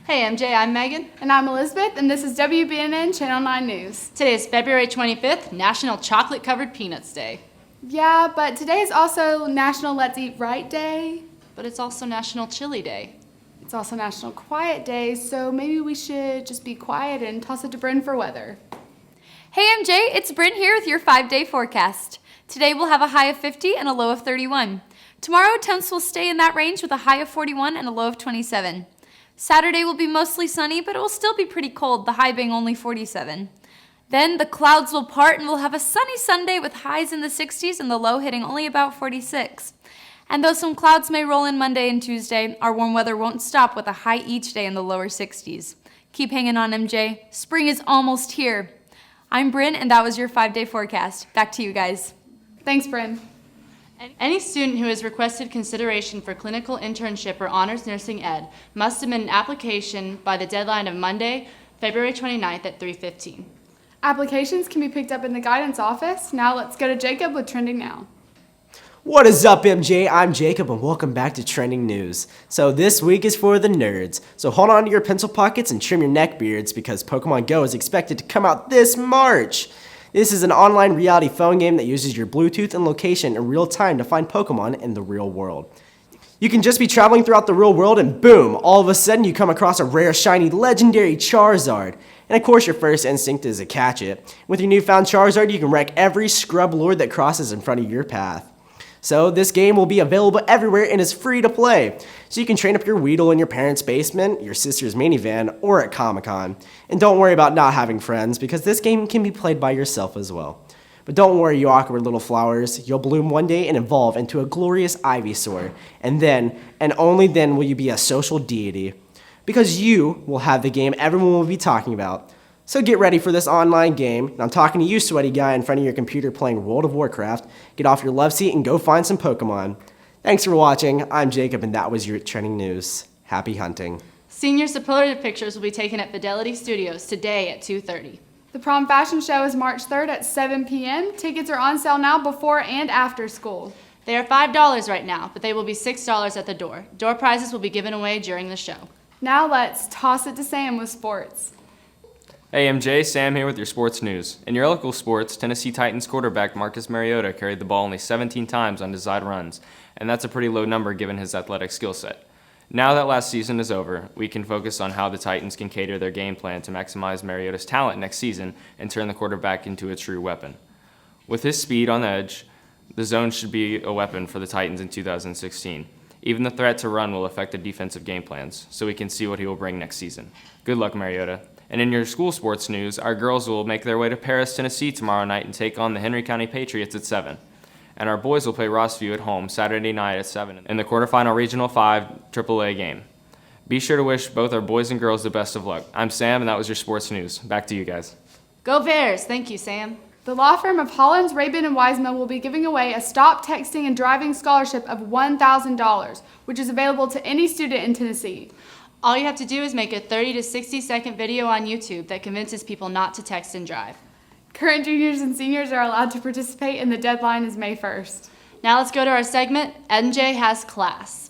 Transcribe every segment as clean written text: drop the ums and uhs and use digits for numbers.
Hey MJ, I'm Megan. And I'm Elizabeth, and this is WBNN Channel 9 News. Today is February 25th, National Chocolate Covered Peanuts Day. Yeah, but today is also National Let's Eat Right Day. But it's also National Chili Day. It's also National Quiet Day, so maybe we should just be quiet and toss it to Bryn for weather. Hey MJ, it's Bryn here with your 5-day forecast. Today we'll have a high of 50 and a low of 31. Tomorrow, temps will stay in that range with a high of 41 and a low of 27. Saturday will be mostly sunny, but it will still be pretty cold, the high being only 47. Then the clouds will part and we'll have a sunny Sunday with highs in the 60s and the low hitting only about 46. And though some clouds may roll in Monday and Tuesday, our warm weather won't stop with a high each day in the lower 60s. Keep hanging on, MJ. Spring is almost here. I'm Bryn, and that was your 5-day forecast. Back to you guys. Thanks, Bryn. Any student who has requested consideration for clinical internship or honors nursing ed must submit an application by the deadline of Monday, February 29th at 3:15. Applications can be picked up in the guidance office. Now let's go to Jacob with Trending Now. What is up, MJ? I'm Jacob, and welcome back to Trending News. So this week is for the nerds. So hold on to your pencil pockets and trim your neck beards because Pokemon Go is expected to come out this March. This is an online reality phone game that uses your Bluetooth and location in real time to find Pokemon in the real world. You can just be traveling throughout the real world and boom, all of a sudden you come across a rare, shiny, legendary Charizard. And of course your first instinct is to catch it. With your newfound Charizard, you can wreck every scrub lord that crosses in front of your path. So this game will be available everywhere and is free to play. So you can train up your Weedle in your parents' basement, your sister's minivan, or at Comic-Con. And don't worry about not having friends because this game can be played by yourself as well. But don't worry, you awkward little flowers. You'll bloom one day and evolve into a glorious Ivysaur. And then, and only then, will you be a social deity. Because you will have the game everyone will be talking about. So get ready for this online game. And I'm talking to you, sweaty guy in front of your computer playing World of Warcraft. Get off your love seat and go find some Pokemon. Thanks for watching. I'm Jacob, and that was your Trending News. Happy hunting. Senior superlative pictures will be taken at Fidelity Studios today at 2:30. The prom fashion show is March 3rd at 7 p.m. Tickets are on sale now before and after school. They are $5 right now, but they will be $6 at the door. Door prizes will be given away during the show. Now let's toss it to Sam with sports. Hey MJ, Sam here with your sports news. In your local sports, Tennessee Titans quarterback Marcus Mariota carried the ball only 17 times on design runs, and that's a pretty low number given his athletic skill set. Now that last season is over, we can focus on how the Titans can cater their game plan to maximize Mariota's talent next season and turn the quarterback into a true weapon. With his speed on the edge, the zone should be a weapon for the Titans in 2016. Even the threat to run will affect the defensive game plans, so we can see what he will bring next season. Good luck, Mariota. And in your school sports news, our girls will make their way to Paris, Tennessee tomorrow night and take on the Henry County Patriots at 7. And our boys will play Rossview at home Saturday night at 7 in the quarterfinal Regional 5 AAA game. Be sure to wish both our boys and girls the best of luck. I'm Sam, and that was your sports news. Back to you guys. Go Bears! Thank you, Sam. The law firm of Hollins, Rabin, and Wiseman will be giving away a Stop Texting and Driving scholarship of $1,000, which is available to any student in Tennessee. All you have to do is make a 30 to 60 second video on YouTube that convinces people not to text and drive. Current juniors and seniors are allowed to participate, and the deadline is May 1st. Now let's go to our segment, MJ Has Class.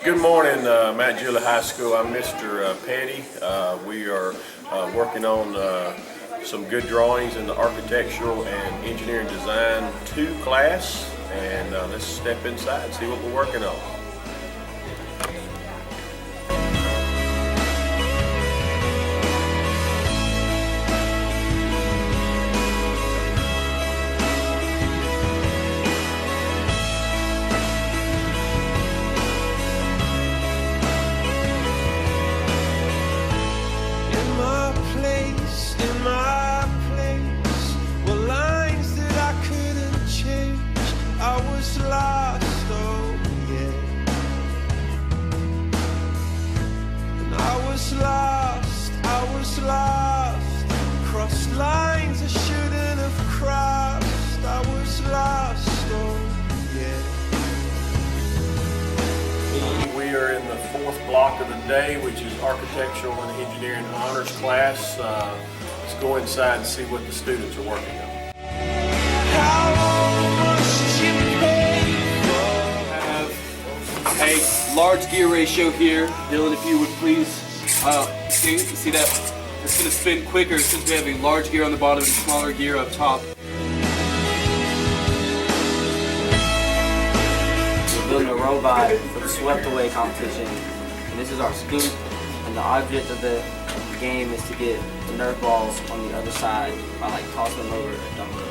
Good morning, Mount Juliet High School. I'm Mr. Petty. We are working on some good drawings in the Architectural and Engineering Design 2 class. And let's step inside and see what we're working on. Lost, crossed lines I shouldn't have crossed. I was lost, oh yeah. We are in the fourth block of the day, which is Architectural and Engineering Honors class. Let's go inside and see what the students are working on. How much did you pay for? Hey, large gear ratio here. Dylan, if you would please, see that? It's gonna spin quicker since we have a large gear on the bottom and a smaller gear up top. We're building a robot for the swept away competition. And this is our scoop, and the object of the game is to get the Nerf balls on the other side by like tossing them over a dumbbell.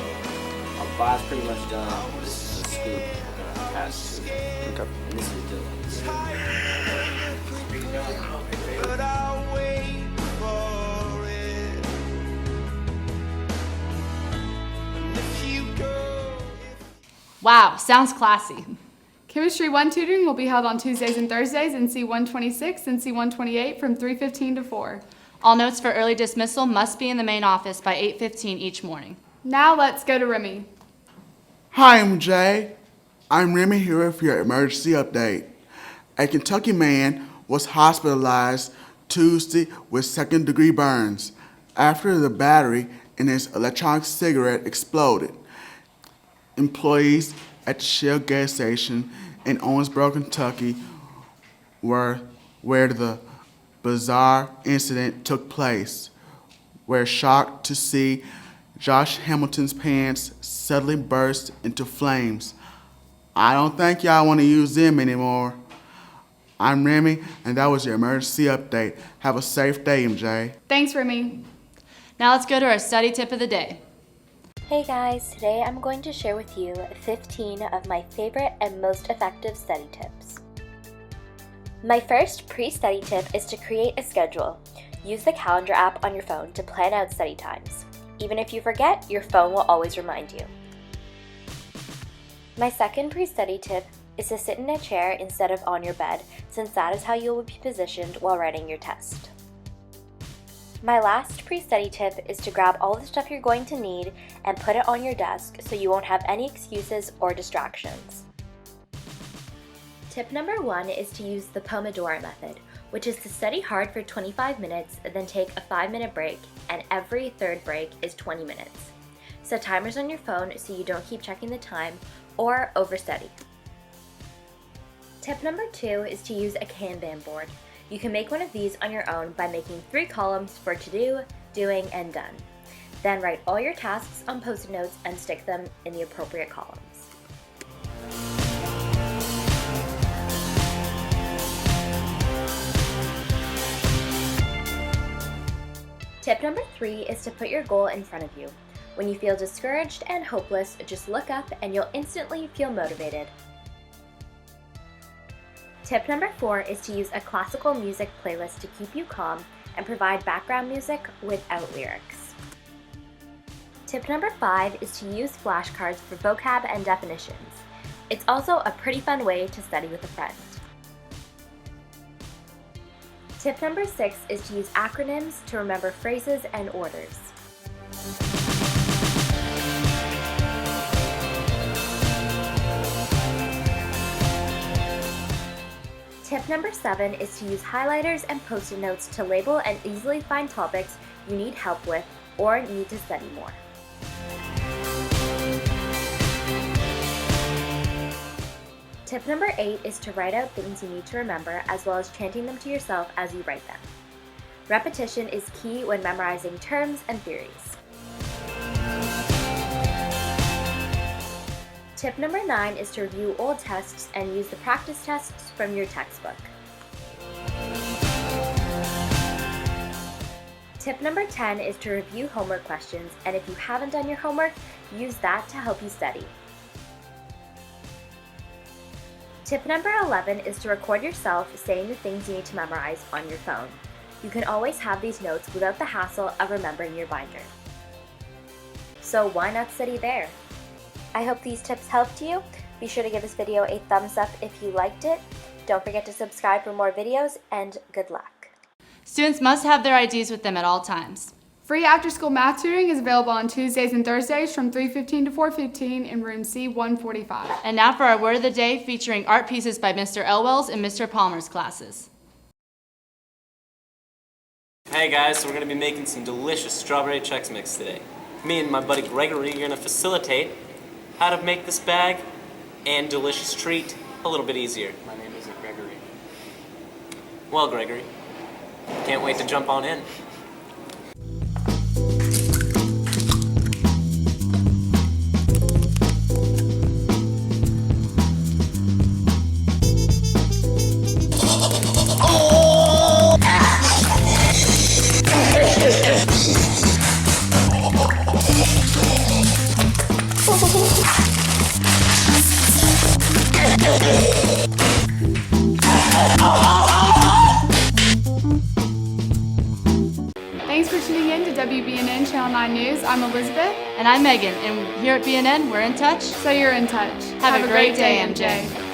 Our bot's pretty much done. This is a scoop we're gonna pass to. Okay. And this is Dylan's. Wow, sounds classy. Chemistry 1 tutoring will be held on Tuesdays and Thursdays in C126 and C128 from 3:15 to 4. All notes for early dismissal must be in the main office by 8:15 each morning. Now let's go to Remy. Hi, MJ. I'm Remy here with your emergency update. A Kentucky man was hospitalized Tuesday with second-degree burns after the battery in his electronic cigarette exploded. Employees at the Shell gas station in Owensboro, Kentucky, where the bizarre incident took place, were shocked to see Josh Hamilton's pants suddenly burst into flames. I don't think y'all want to use them anymore. I'm Remy, and that was your emergency update. Have a safe day, MJ. Thanks, Remy. Now let's go to our study tip of the day. Hey guys, today I'm going to share with you 15 of my favorite and most effective study tips. My first pre-study tip is to create a schedule. Use the calendar app on your phone to plan out study times. Even if you forget, your phone will always remind you. My second pre-study tip is to sit in a chair instead of on your bed, since that is how you will be positioned while writing your test. My last pre-study tip is to grab all the stuff you're going to need and put it on your desk so you won't have any excuses or distractions. Tip number 1 is to use the Pomodoro method, which is to study hard for 25 minutes, then take a 5-minute break, and every third break is 20 minutes. Set timers on your phone so you don't keep checking the time or overstudy. Tip number 2 is to use a Kanban board. You can make one of these on your own by making 3 columns for to do, doing, and done. Then write all your tasks on Post-it notes and stick them in the appropriate columns. Tip number 3 is to put your goal in front of you. When you feel discouraged and hopeless, just look up and you'll instantly feel motivated. Tip number 4 is to use a classical music playlist to keep you calm and provide background music without lyrics. Tip number 5 is to use flashcards for vocab and definitions. It's also a pretty fun way to study with a friend. Tip number 6 is to use acronyms to remember phrases and orders. Tip number 7 is to use highlighters and Post-it notes to label and easily find topics you need help with or need to study more. Tip number 8 is to write out things you need to remember as well as chanting them to yourself as you write them. Repetition is key when memorizing terms and theories. Tip number 9 is to review old tests and use the practice tests from your textbook. Tip number 10 is to review homework questions, and if you haven't done your homework, use that to help you study. Tip number 11 is to record yourself saying the things you need to memorize on your phone. You can always have these notes without the hassle of remembering your binder. So why not study there? I hope these tips helped you. Be sure to give this video a thumbs up if you liked it. Don't forget to subscribe for more videos, and good luck. Students must have their IDs with them at all times. Free after-school math tutoring is available on Tuesdays and Thursdays from 3:15 to 4:15 in room C145. And now for our word of the day, featuring art pieces by Mr. Elwell's and Mr. Palmer's classes. Hey guys, so we're going to be making some delicious strawberry Chex Mix today. Me and my buddy Gregory are going to facilitate how to make this bag and delicious treat a little bit easier. My name is Gregory. Well, Gregory, can't wait to jump on in. Thanks for tuning in to WBNN Channel 9 News. I'm Elizabeth. And I'm Megan, and here at BNN, we're in touch. So you're in touch. Have a great day, MJ.